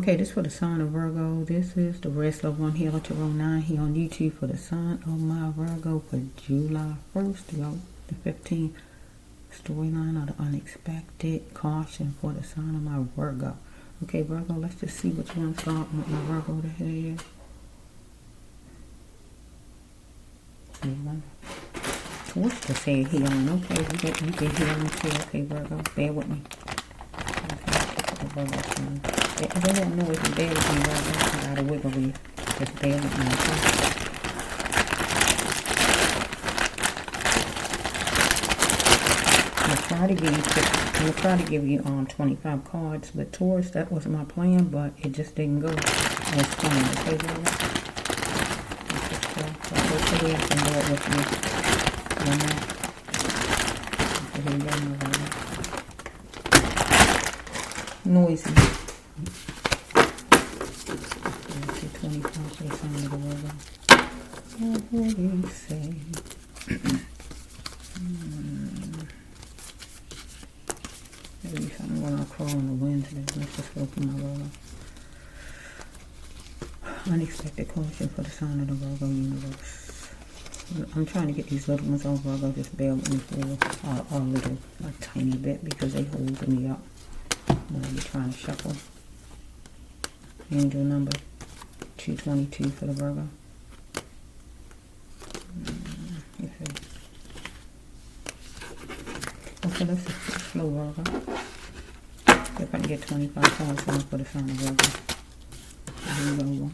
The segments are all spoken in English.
Okay, this for the sign of Virgo. This is the Rest Love One Healer Tarot 9 here on YouTube for the sign of my Virgo for July 1st throughout the 15th. Storyline of the unexpected. Caution for the sign of my Virgo. Okay, Virgo, let's just see which one's starting with my Virgo to head. What's the say healing? Okay, you get healing too. Okay, Virgo, bear with me. Okay, Virgo sign. If I don't know if you bear with me, Virgo, I gotta wiggle you. Just bear with me, okay? I'm gonna try to give you 25 cards, but Taurus, that was my plan, but it just didn't go as planned. Okay, Virgo? So hopefully I can do it with you. Here we go, my Virgo. Noisy. 25 for the sign of the Virgo. What do you say? Maybe something going to crawl on the Wednesday. Let's just go for my Virgo. Unexpected caution for the sign of the Virgo universe. I'm trying to get these little ones on Virgo. Just bear with me for a tiny bit because they hold me up when I be trying to shuffle. Angel number 222 for the Virgo. Okay, let's just slow Virgo. See if I can get 25 cards for the sign of Virgo. Here we go.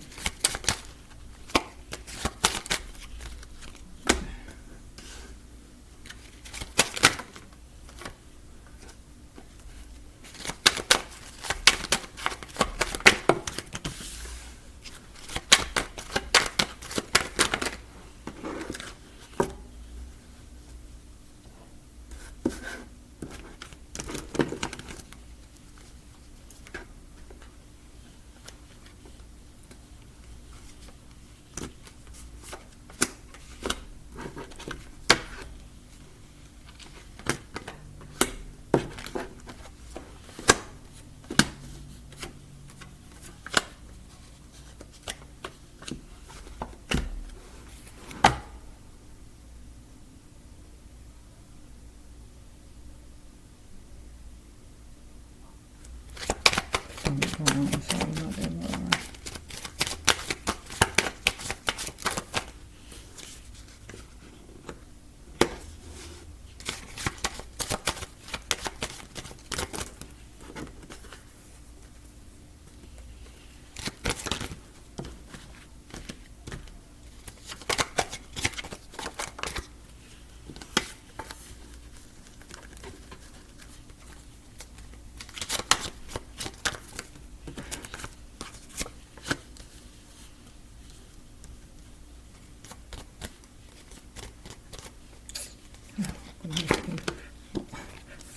Sorry about that, Virgo.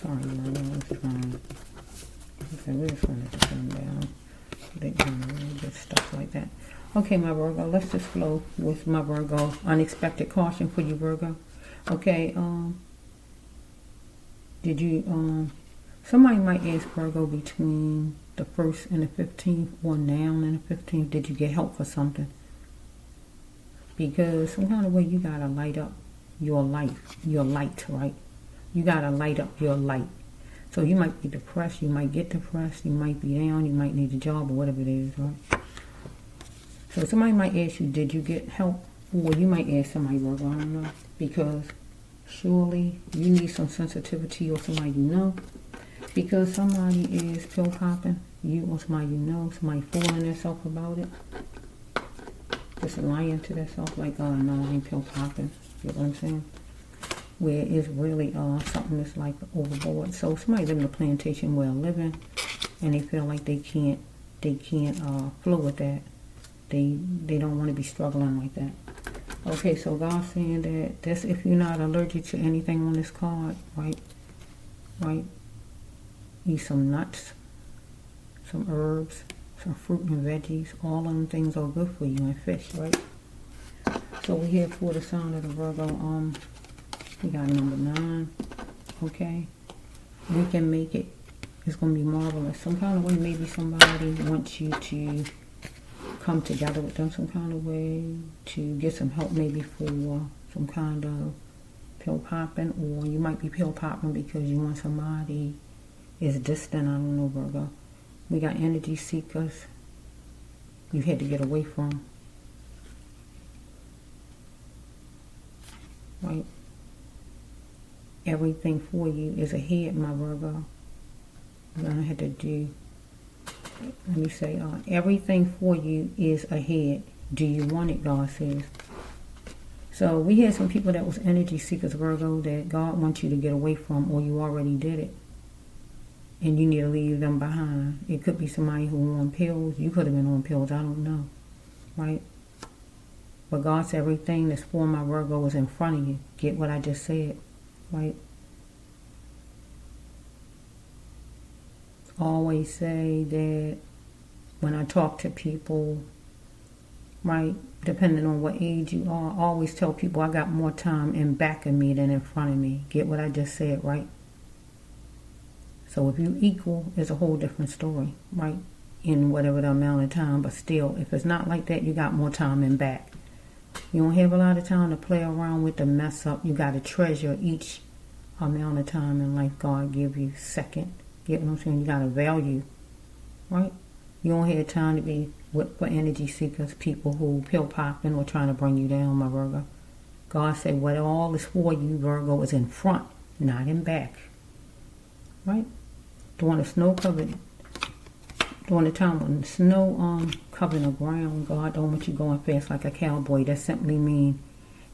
Sorry, Virgo, I was trying. We just wanted to come down. They get stuff like that. Okay, my Virgo, let's just flow with my Virgo. Unexpected caution for you, Virgo. Okay, did you, somebody might ask Virgo between the 1st and the 15th, or now and the 15th, did you get help for something? Because some kind of way you gotta light up your life, your light, right? You gotta light up your light. So you might be depressed, you might get depressed, you might be down, you might need a job or whatever it is, right? So somebody might ask you, did you get help? Or you might ask somebody, Virgo, I don't know. Because surely you need some sensitivity or somebody you know. Because somebody is pill popping, you or somebody you know, somebody fooling themselves about it. Just lying to themselves like, oh no, I ain't pill popping. You know what I'm saying? Where it's really something that's like overboard. So somebody living a plantation where they're living and they feel like they can't flow with that. They don't want to be struggling like that. Okay, so God's saying that that's if you're not allergic to anything on this card, right? Right? Eat some nuts, some herbs, some fruit and veggies. All of them things are good for you, and fish, right? So we're here for the sign of the Virgo. We got number 9. Okay, we can make it It's going to be marvelous. Some kind of way, maybe somebody wants you to come together with them some kind of way, to get some help maybe for some kind of pill popping, or you might be pill popping because you want somebody is distant. I don't know, Virgo. We got energy seekers you had to get away from. Right? Everything for you is ahead, my Virgo. You're going to have to do, let me say, everything for you is ahead. Do you want it, God says. So we had some people that was energy seekers, Virgo, that God wants you to get away from, or you already did it. And you need to leave them behind. It could be somebody who on pills. You could have been on pills. I don't know. Right? But God said everything that's for my Virgo is in front of you. Get what I just said. Right? Always say that when I talk to people, right, depending on what age you are, I always tell people I got more time in back of me than in front of me. Get what I just said, right? So if you equal, it's a whole different story, right? In whatever the amount of time, but still, if it's not like that, you got more time in back. You don't have a lot of time to play around with the mess up. You got to treasure each amount of time in life God give you second. Get what I'm saying? You got to value, right? You don't have time to be for energy seekers, people who pill popping or trying to bring you down, my Virgo. God said what all is for you, Virgo, is in front, not in back, right? During the snow covered, during the time when the snow covering the ground, God don't want you going fast like a cowboy. That simply means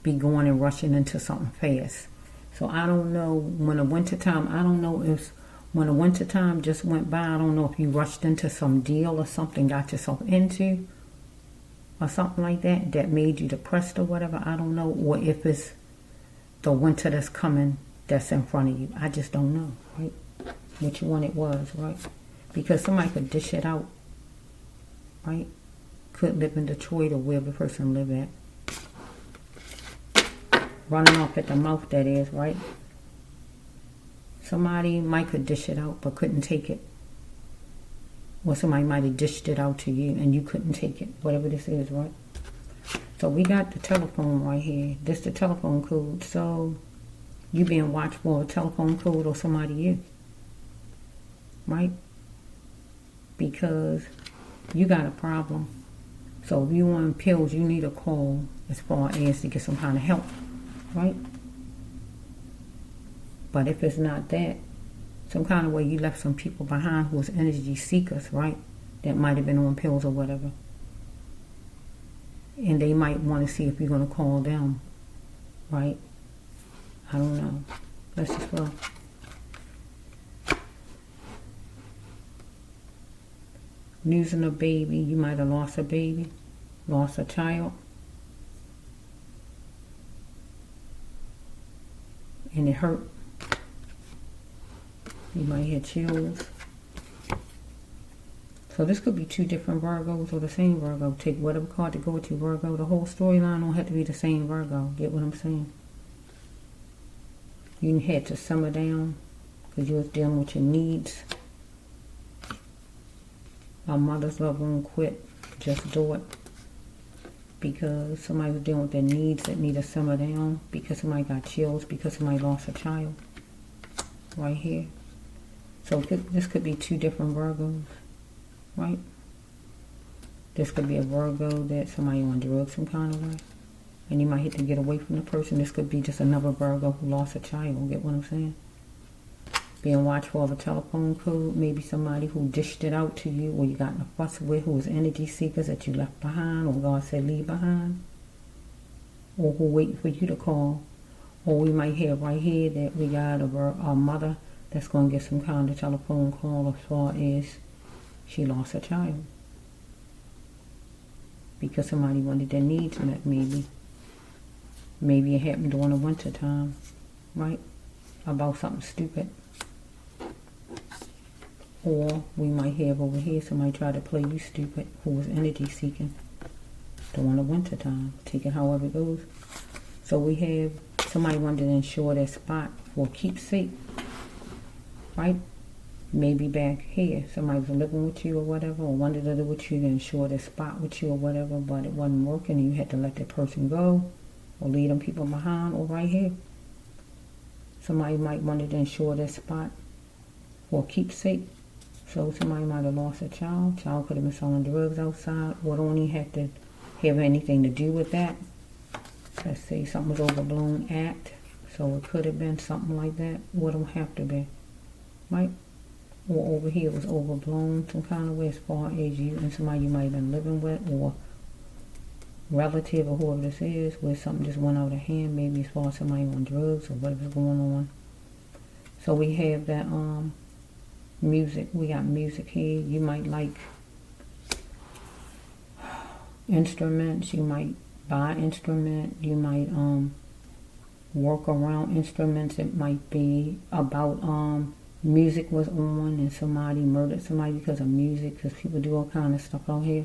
be going and rushing into something fast. So I don't know when the winter time, I don't know if when the winter time just went by, I don't know if you rushed into some deal or something, got yourself into, or something like that, that made you depressed or whatever. I don't know. Or if it's the winter that's coming that's in front of you. I just don't know, right? Which one it was, right? Because somebody could dish it out, right? Could live in Detroit or wherever the person live at. Running off at the mouth, that is, right? Somebody might could dish it out but couldn't take it. Or somebody might have dished it out to you and you couldn't take it. Whatever this is, right? So we got the telephone right here. This the telephone code. So you being watched for a telephone code or somebody you. Right? Because you got a problem. So if you want pills, you need a call as far as to get some kind of help. Right? But if it's not that, some kind of way you left some people behind who was energy seekers, right? That might have been on pills or whatever. And they might want to see if you're going to call them, right? I don't know. Let's just go. Losing a baby. You might have lost a baby, lost a child. And it hurt. You might have chills. So this could be two different Virgos or the same Virgo. Take whatever card to go with you, Virgo. The whole storyline don't have to be the same Virgo. Get what I'm saying? You had to simmer down because you was dealing with your needs. Our mother's love won't quit. Just do it. Because somebody was dealing with their needs that need to simmer down. Because somebody got chills. Because somebody lost a child. Right here. So this could be two different Virgos, right? This could be a Virgo that somebody on drugs some kind of way. And you might have to get away from the person. This could be just another Virgo who lost a child. Get what I'm saying? Being watchful of a telephone code. Maybe somebody who dished it out to you or you got in a fuss with, who was energy seekers that you left behind or God said leave behind. Or who waiting for you to call. Or we might have right here that we got a mother that's going to get some kind of telephone call as far as she lost a child. Because somebody wanted their needs met, maybe. Maybe it happened during the winter time, right? About something stupid. Or we might have over here somebody try to play you stupid who was energy seeking during the winter time. Take it however it goes. So we have somebody wanted to ensure their spot for keepsake. Right? maybe back here, somebody was living with you or whatever, or wanted to live with you, then share their spot with you or whatever, but it wasn't working and you had to let that person go, or leave them people behind, or right here. Somebody might want to ensure their spot or keepsake. So somebody might have lost a child. Child could have been selling drugs outside, or don't even have to have anything to do with that. Let's say something was overblown act. So it could have been something like that. Or it don't have to be. Right? Or over here was overblown some kind of way as far as you and somebody you might have been living with, or relative, or whoever this is, where something just went out of hand, maybe as far as somebody on drugs or whatever's going on. So we have that music. We got music here. You might like instruments. You might buy an instrument. You might work around instruments. It might be about music was on and somebody murdered somebody because of music, because people do all kind of stuff out here.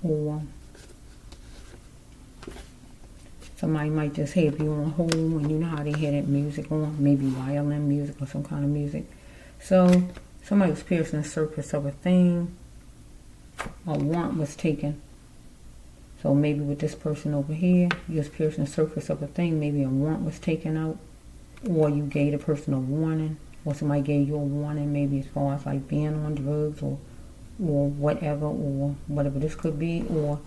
Or somebody might just have you on hold, and you know how they had that music on, maybe violin music or some kind of music. So somebody was piercing the surface of a thing. A warrant was taken. So maybe with this person over here, you was piercing the surface of a thing, maybe a warrant was taken out, or you gave the person a warning, or somebody gave you a warning, maybe as far as like being on drugs or whatever this could be. Or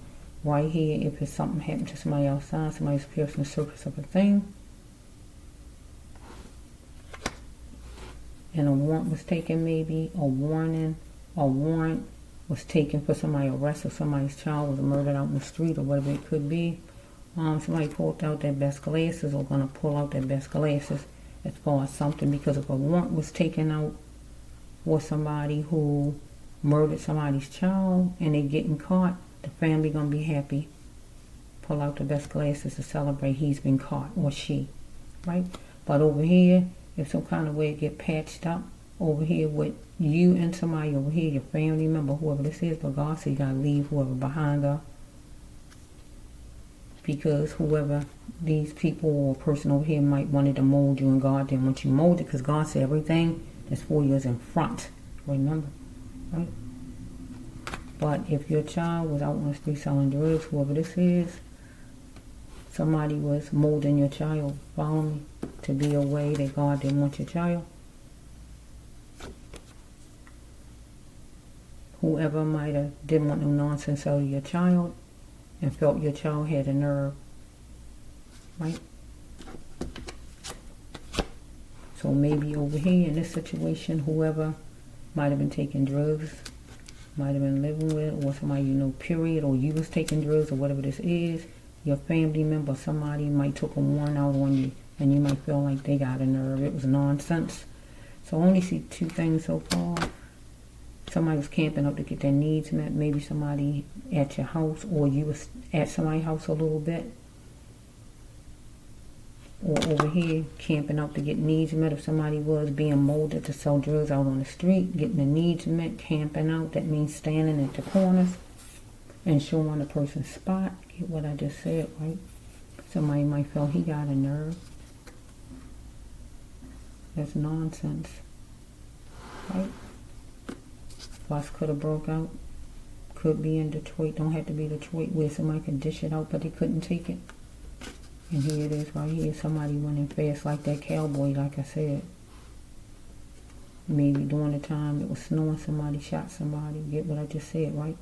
right here, if it's something happened to somebody outside, somebody's piercing the surface of a thing, and a warrant was taken, maybe a warning, a warrant was taken for somebody arrested, somebody's child was murdered out in the street, or whatever it could be. Somebody pulled out their best glasses, or going to pull out their best glasses as far as something, because if a warrant was taken out for somebody who murdered somebody's child and they getting caught, the family going to be happy. Pull out the best glasses to celebrate he's been caught, or she, right? But over here, if some kind of way it get patched up, over here with you and somebody over here, your family member, whoever this is, but God said you got to leave whoever behind her, because whoever these people or person over here might wanted to mold you, and God didn't want you molded, because God said everything that's for you is in front, remember, right? But if your child was out on the street selling drugs, whoever this is, somebody was molding your child, follow me, to be a way that God didn't want your child. Whoever might have didn't want no nonsense out of your child and felt your child had a nerve, right? So maybe over here in this situation, whoever might have been taking drugs, might have been living with, or somebody you know, period, or you was taking drugs, or whatever this is, your family member, somebody might took a warrant out on you, and you might feel like they got a nerve. It was nonsense. So I only see two things so far. Somebody was camping up to get their needs met. Maybe somebody at your house, or you was at somebody's house a little bit. Or over here, camping up to get needs met. If somebody was being molded to sell drugs out on the street, getting the needs met, camping out, that means standing at the corners and showing the person's spot. Get what I just said, right? Somebody might feel he got a nerve. That's nonsense, right? Fuss could have broke out. Could be in Detroit. Don't have to be Detroit, where somebody could dish it out, but they couldn't take it. And here it is right here. Somebody went in fast like that cowboy, like I said. Maybe during the time it was snowing, somebody shot somebody. Get what I just said, right?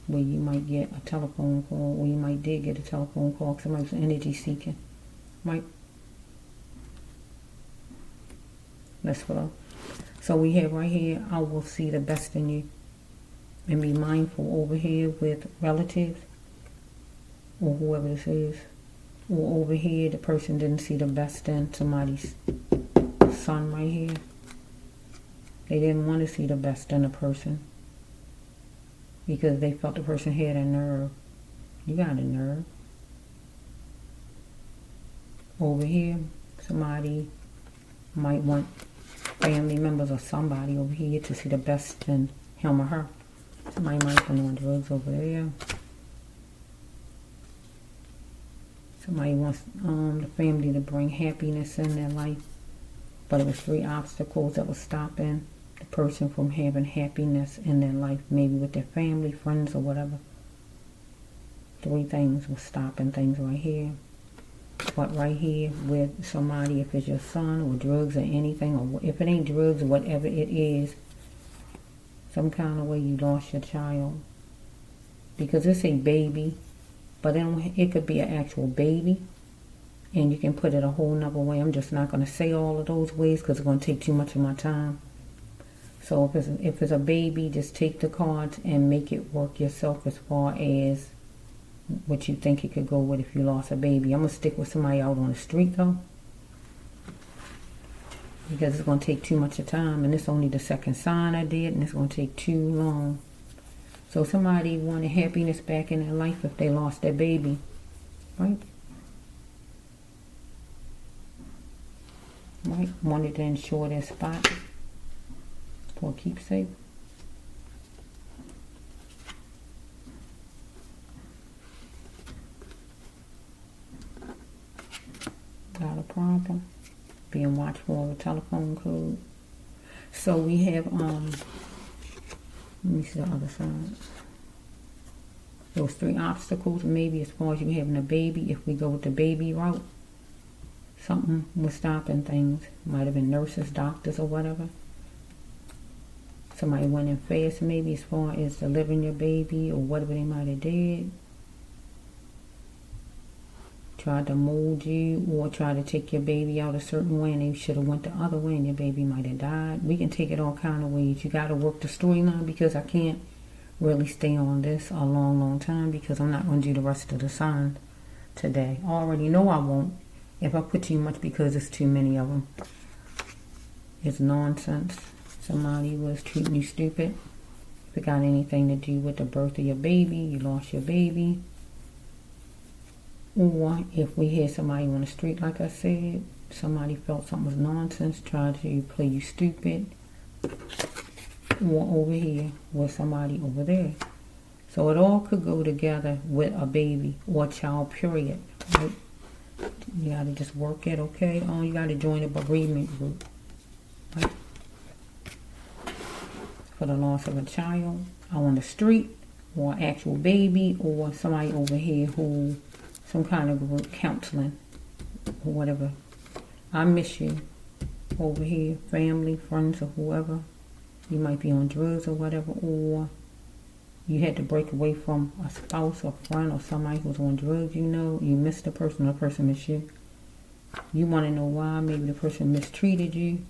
Where you might get a telephone call, or you might did get a telephone call. Somebody was energy seeking, right? Let's go. So we have right here, I will see the best in you. And be mindful over here with relatives, or whoever this is. Or over here, the person didn't see the best in somebody's son right here. They didn't want to see the best in a person, because they felt the person had a nerve. You got a nerve. Over here, somebody might want family members or somebody over here to see the best in him or her. Somebody might be on drugs over there. Somebody wants the family to bring happiness in their life, but it was 3 obstacles that was stopping the person from having happiness in their life, maybe with their family, friends, or whatever. 3 things were stopping things right here. But right here with somebody, if it's your son or drugs or anything, or if it ain't drugs or whatever it is, some kind of way you lost your child. Because it's a baby, but it could be an actual baby, and you can put it a whole nother way. I'm just not going to say all of those ways because it's going to take too much of my time. So if it's a baby, just take the cards and make it work yourself as far as what you think it could go with if you lost a baby. I'm going to stick with somebody out on the street though, because it's going to take too much of time, and it's only the second sign I did, and it's going to take too long. So somebody wanted happiness back in their life if they lost their baby, right? Right, wanted to ensure their spot for a keepsake. Got a problem. Being watchful of a telephone code. So we have, let me see the other side. Those 3 obstacles, maybe as far as you having a baby, if we go with the baby route, something was stopping things. Might have been nurses, doctors, or whatever. Somebody went in fast, maybe as far as delivering your baby or whatever they might have did. Tried to mold you or tried to take your baby out a certain way, and they should have went the other way and your baby might have died. We can take it all kind of ways. You got to work the storyline, because I can't really stay on this a long time, because I'm not going to do the rest of the signs today. I already know I won't if I put too much, because it's too many of them. It's nonsense. Somebody was treating you stupid. If it got anything to do with the birth of your baby, you lost your baby. Or if we had somebody on the street, like I said, somebody felt something was nonsense, tried to play you stupid. Or over here with somebody over there. So it all could go together with a baby or a child, period. Right? You got to just work it, okay? Oh, you got to join a bereavement group. Right? For the loss of a child on the street, or an actual baby, or somebody over here who, some kind of group counseling, or whatever. I miss you over here, family, friends, or whoever. You might be on drugs or whatever, or you had to break away from a spouse or friend or somebody who's on drugs. You know, you miss the person, or the person miss you. You want to know why. Maybe the person mistreated you,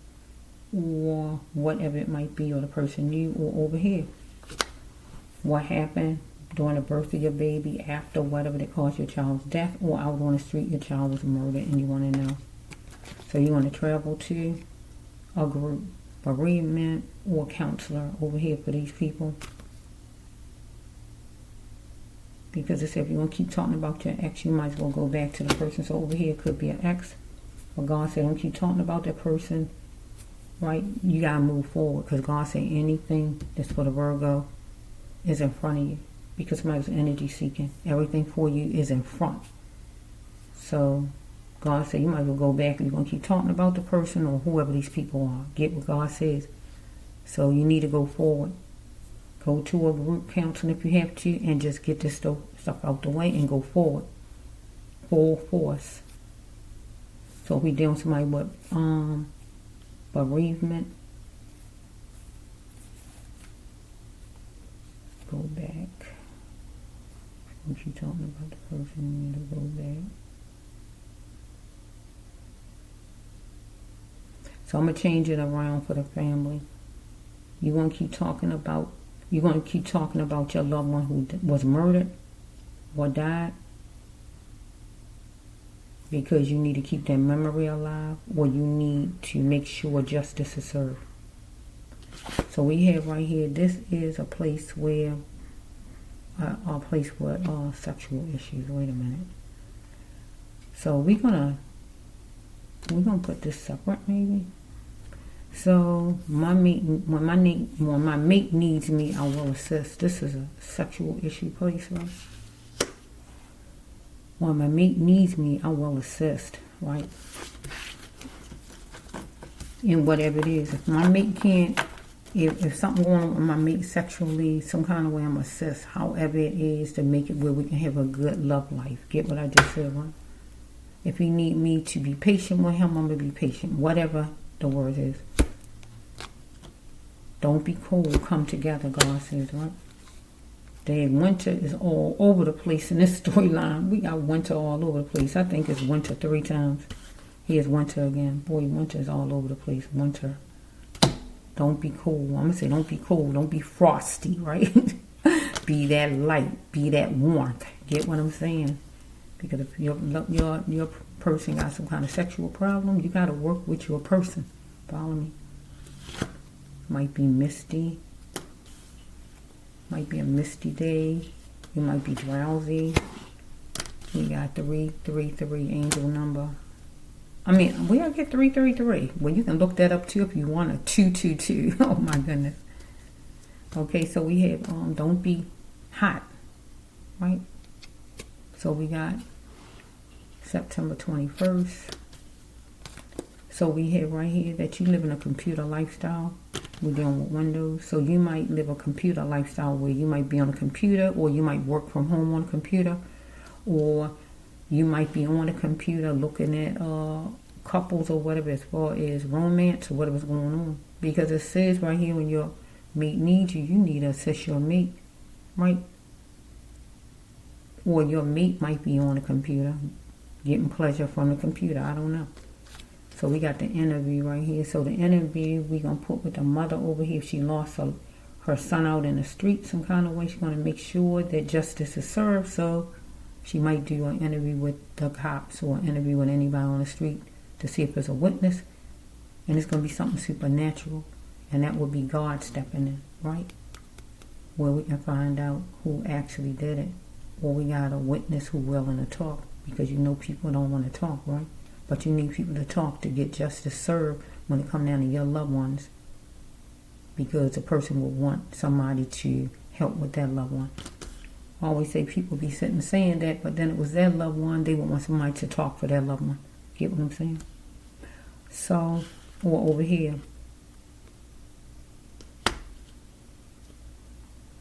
or whatever it might be, or the person knew, or over here. What happened during the birth of your baby, after whatever that caused your child's death, or out on the street your child was murdered and you want to know. So you want to travel to a group, bereavement, or counselor over here for these people. Because if you're going to keep talking about your ex, you might as well go back to the person. So over here it could be an ex. But God said, don't keep talking about that person. Right? You got to move forward. Because God said anything that's for the Virgo is in front of you. Because somebody's energy seeking. Everything for you is in front. So God said you might as well go back and you're going to keep talking about the person or whoever these people are. Get what God says. So you need to go forward. Go to a group counseling if you have to, and just get this stuff out the way and go forward. Full force. So if we dealing with somebody with bereavement, go back. If you're talking about the person, you need to go back. So I'm going to change it around for the family. You're going to keep talking about your loved one who was murdered or died, because you need to keep their memory alive, or you need to make sure justice is served. So we have right here, this is a place where a place with sexual issues. Wait a minute. So we're gonna put this separate, maybe. So when my mate needs me, I will assist. This is a sexual issue place, right? or my mate needs me, I will assist, right? In whatever it is. If my mate can't, if something going on with my mate sexually, some kind of way I'm assist, however it is, to make it where we can have a good love life. Get what I just said, right? If he need me to be patient with him, I'm going to be patient. Whatever the word is. Don't be cold, come together, God says, right? The winter is all over the place in this storyline. We got winter all over the place. I think it's winter 3 times. Here's winter again. Boy, winter is all over the place. Winter. Don't be cold. I'm going to say don't be cold. Don't be frosty, right? Be that light. Be that warmth. Get what I'm saying? Because if your person got some kind of sexual problem, you got to work with your person. Follow me? Might be misty. Might be a misty day. You might be drowsy. We got 333 angel number. I mean, where I get 333? Well, you can look that up too if you want. A 222. Oh my goodness. Okay, so we have don't be hot, right? So we got September 21st. So we have right here that you live in a computer lifestyle. We're dealing with Windows. So you might live a computer lifestyle where you might be on a computer, or you might work from home on a computer, or you might be on a computer looking at couples or whatever as far as romance or whatever's going on. Because it says right here when your mate needs you, you need to assist your mate, right? Or your mate might be on a computer getting pleasure from the computer. I don't know. So we got the interview right here. So the interview we're going to put with the mother over here. If she lost her son out in the street some kind of way, she's going to make sure that justice is served. So she might do an interview with the cops or an interview with anybody on the street to see if there's a witness. And it's going to be something supernatural. And that will be God stepping in, right? Where we can find out who actually did it. Or we got a witness who's willing to talk. Because you know people don't want to talk, right? But you need people to talk to get justice served when it comes down to your loved ones. Because the person will want somebody to help with that loved one. I always say people be sitting saying that, but then it was their loved one. They would want somebody to talk for their loved one. Get what I'm saying? So, or over here.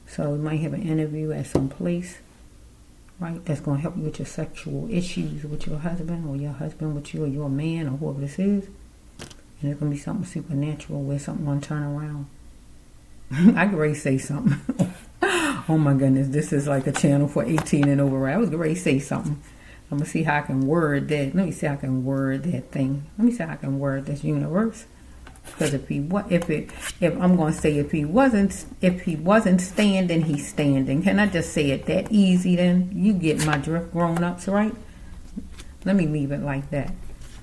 So you might have an interview at some place, right? That's going to help you with your sexual issues with your husband, or your husband with you, or your man, or whoever this is. And it's going to be something supernatural where something going to turn around. I could already say something. Oh my goodness, this is like a channel for 18 and over. Right? I was ready to say something. I'm going to see how I can word that. Let me see how I can word that thing. Let me see how I can word this universe. Because if I'm going to say if he wasn't standing, he's standing. Can I just say it that easy then? You get my drift, grown-ups, right? Let me leave it like that.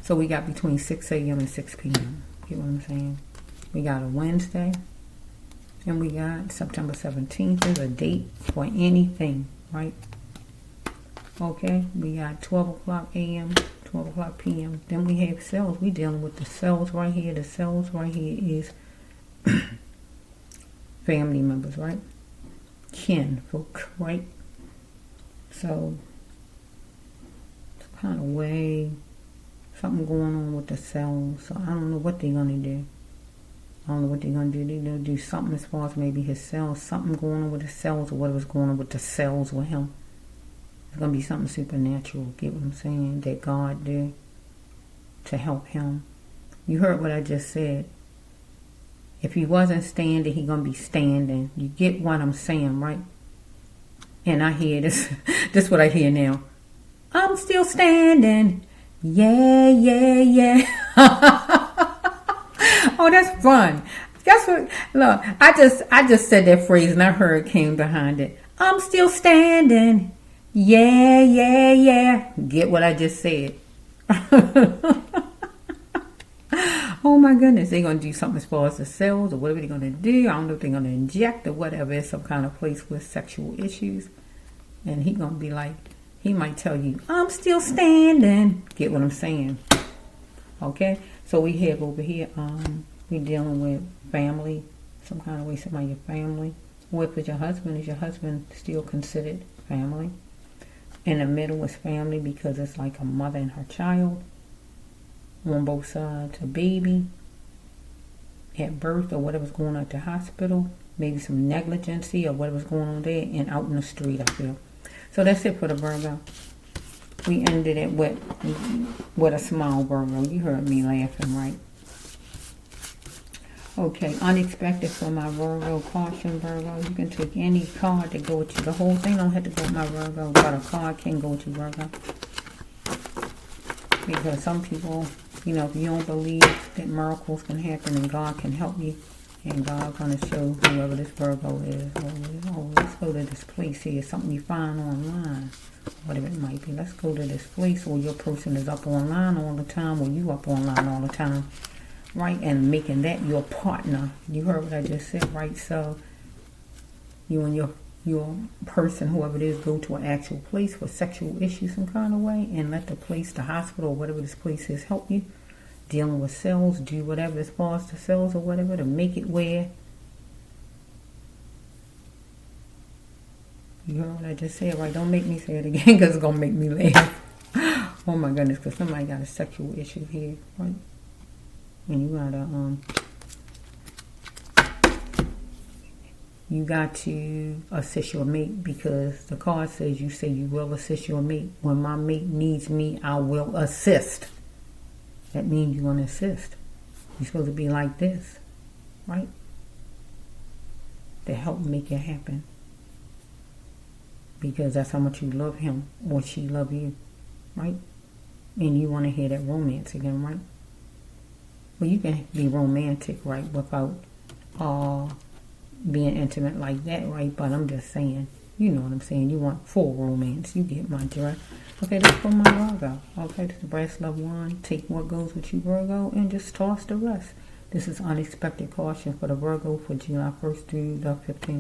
So we got between 6 a.m. and 6 p.m. Get what I'm saying? We got a Wednesday. And we got September 17th is a date for anything, right? Okay, we got 12 o'clock a.m., 12 o'clock p.m. Then we have cells. We dealing with the cells right here. The cells right here is family members, right? Kin folk, right? So, some kind of way, something going on with the cells. So I don't know what they're going to do. I don't know what they're going to do. They're going to do something as far as maybe his cells, something going on with his cells, or whatever's going on with the cells with him. It's going to be something supernatural, get what I'm saying, that God did to help him. You heard what I just said. If he wasn't standing, he's going to be standing. You get what I'm saying, right? And I hear this. This is what I hear now. I'm still standing. Yeah, yeah, yeah. Oh, that's fun. That's what, look, I just said that phrase and I heard came behind it. I'm still standing. Yeah, yeah, yeah. Get what I just said. Oh my goodness, they're going to do something as far as the cells or whatever they're going to do. I don't know if they're going to inject or whatever. It's some kind of place with sexual issues. And he's going to be like, he might tell you, I'm still standing. Get what I'm saying? Okay, so we have over here, we're dealing with family, some kind of way, somebody in your family. Or if it's your husband, is your husband still considered family? In the middle is family because it's like a mother and her child. On both sides, a baby at birth or whatever's going on at the hospital. Maybe some negligency or whatever's going on there, and out in the street, I feel. So that's it for the Virgo. We ended it with a smile, Virgo. You heard me laughing, right? Okay, unexpected for my Virgo. Caution, Virgo. You can take any card to go with you. The whole thing don't have to go with my Virgo, but a card can go with you, Virgo. Because some people, you know, if you don't believe that miracles can happen and God can help you, and God's going to show whoever this Virgo is, oh, let's go to this place here, something you find online, whatever it might be. Let's go to this place where your person is up online all the time, or you up online all the time, right? And making that your partner. You heard what I just said, right? So you and your person, whoever it is, go to an actual place for sexual issues some kind of way, and let the place, the hospital, or whatever this place is, help you. Dealing with cells, do whatever as far as the cells or whatever to make it where. You heard what I just said, right? Don't make me say it again because it's going to make me laugh. Oh my goodness, because somebody got a sexual issue here, right? And you got to assist your mate, because the card says you say you will assist your mate. When my mate needs me, I will assist. That means you're going to assist. You're supposed to be like this, right? To help make it happen. Because that's how much you love him or she love you, right? And you want to hear that romance again, right? Well, you can be romantic, right, without being intimate like that, right? But I'm just saying, you know what I'm saying. You want full romance. You get my drift. Okay, that's for my Virgo. Okay, this is brass love one. Take what goes with you, Virgo, and just toss the rest. This is unexpected caution for the Virgo for July 1st through the 15th.